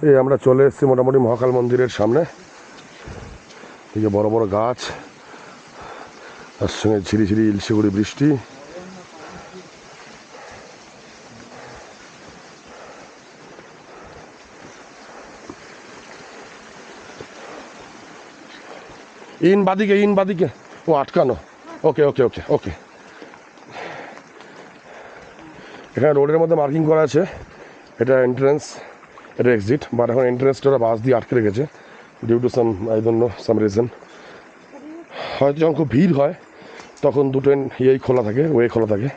এই আমরা চলে এসেছি মোটামুটি মহাকাল মন্দিরের সামনে। এই যে বড় বড় গাছ, তার সঙ্গে ঝিরি ঝিরি ইলশিগুড়ি বৃষ্টি। ইন বাদিকে ও আটকানো। ওকে ওকে ওকে ওকে। এখানে রোডের মধ্যে মার্কিং করা আছে, এটা এন্ট্রেন্স, এটা এক্সিট, বাট এখন এন্ট্রেন্সটা ওরা বাস দিয়ে আটকে রেখেছে due to some I don't know some reason. হয়তো যখন খুব ভিড় হয় তখন দুটো ইয়েই খোলা থাকে, ওয়ে খোলা থাকে।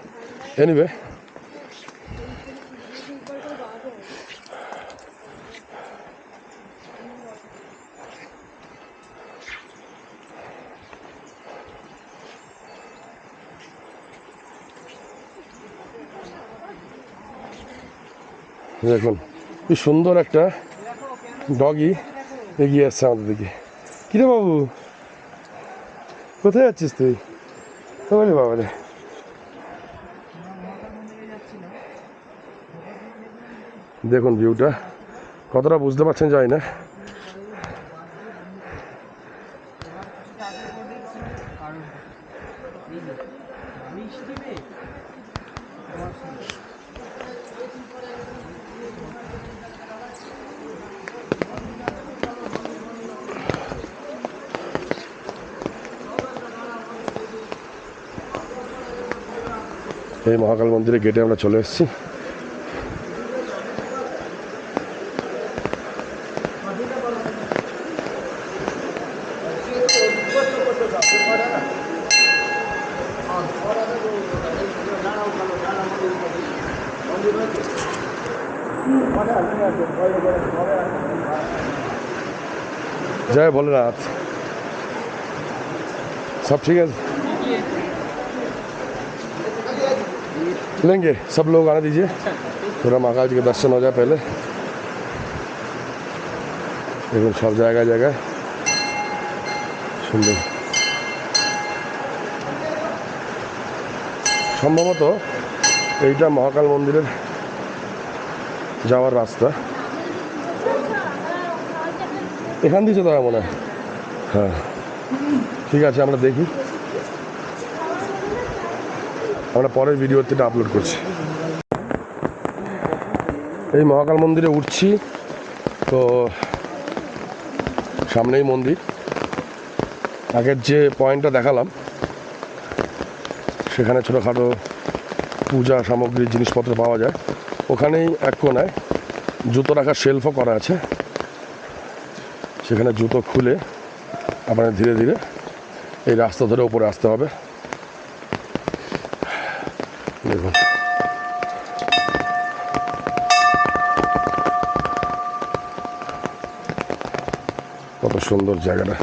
এনিওয়ে দেখুন কি সুন্দর একটা ডগি এগিয়ে আসছে আমাদের দিকে। কিরে বাবু, কোথায় যাচ্ছিস তুই? বলি বাবা রে, দেখুন ভিউটা কতটা বুঝতে পারছেন জানি না। এই মহাকাল মন্দিরের গেটে আমরা চলে এসেছি। जय भोलेनाथ। सब ठीक है, लेंगे सब लोग आने दीजिए, थोड़ा महाकाल जी के दर्शन हो जाए पहले। देखो सब जगह जगह सुंदर। সম্ভবত এইটা মহাকাল মন্দিরের যাওয়ার রাস্তা। এখান দিয়ে যেতে হয় মনে হয়। হ্যাঁ ঠিক আছে, আমরা দেখি, আমরা পরের ভিডিওতে এটা আপলোড করছি। এই মহাকাল মন্দিরে উঠছি তো সামনেই মন্দির। আগের যে পয়েন্টটা দেখালাম সেখানে ছোটোখাটো পূজা সামগ্রী জিনিসপত্র পাওয়া যায়। ওখানেই এক কোনায় জুতো রাখার শেলফও করা আছে, সেখানে জুতো খুলে আপনার ধীরে ধীরে এই রাস্তা ধরে উপরে আসতে হবে। দেখুন কত সুন্দর জায়গাটা।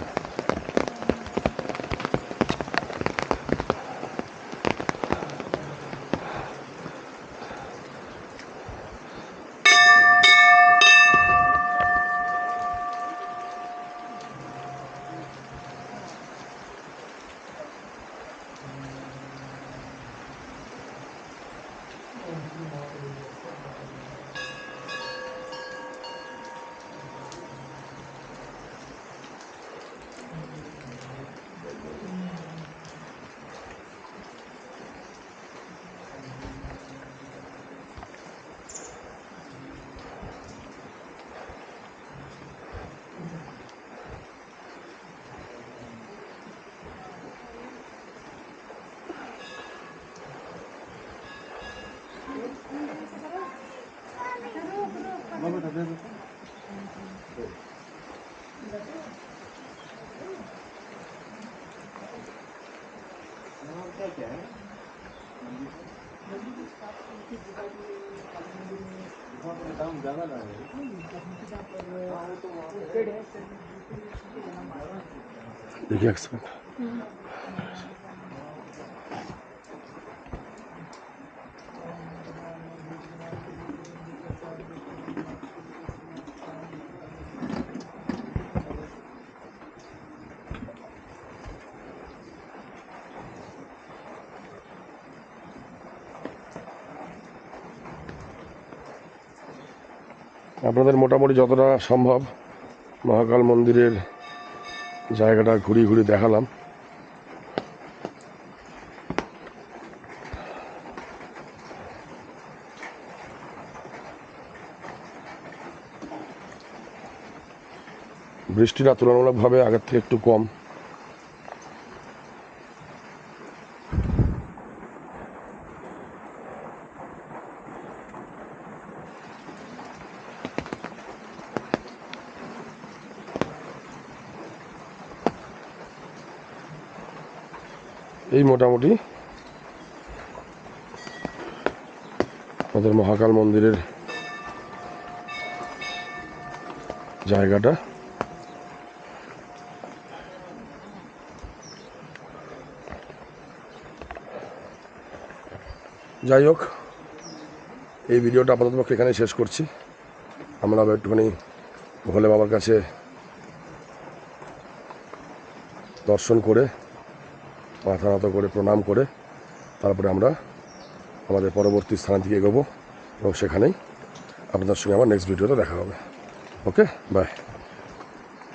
देखिए एक्सपेक्ट আপনাদের মোটামুটি যতটা সম্ভব মহাকাল মন্দিরের জায়গাটা ঘুরিয়ে ঘুরিয়ে দেখালাম। বৃষ্টিটা তুলনামূলকভাবে আগের থেকে একটু কম। এই মোটামুটি আমাদের মহাকাল মন্দিরের জায়গাটা। যাই হোক, এই ভিডিওটা আপাতত পক্ষে এখানে শেষ করছি। আমরা একটুখানি ভোলে বাবার কাছে দর্শন করে মাথা নত করে প্রণাম করে তারপরে আমরা আমাদের পরবর্তী স্থানের দিকে এগোবো এবং সেখানেই আপনাদের সঙ্গে আমার নেক্সট ভিডিওতে দেখা হবে। ওকে, বাই।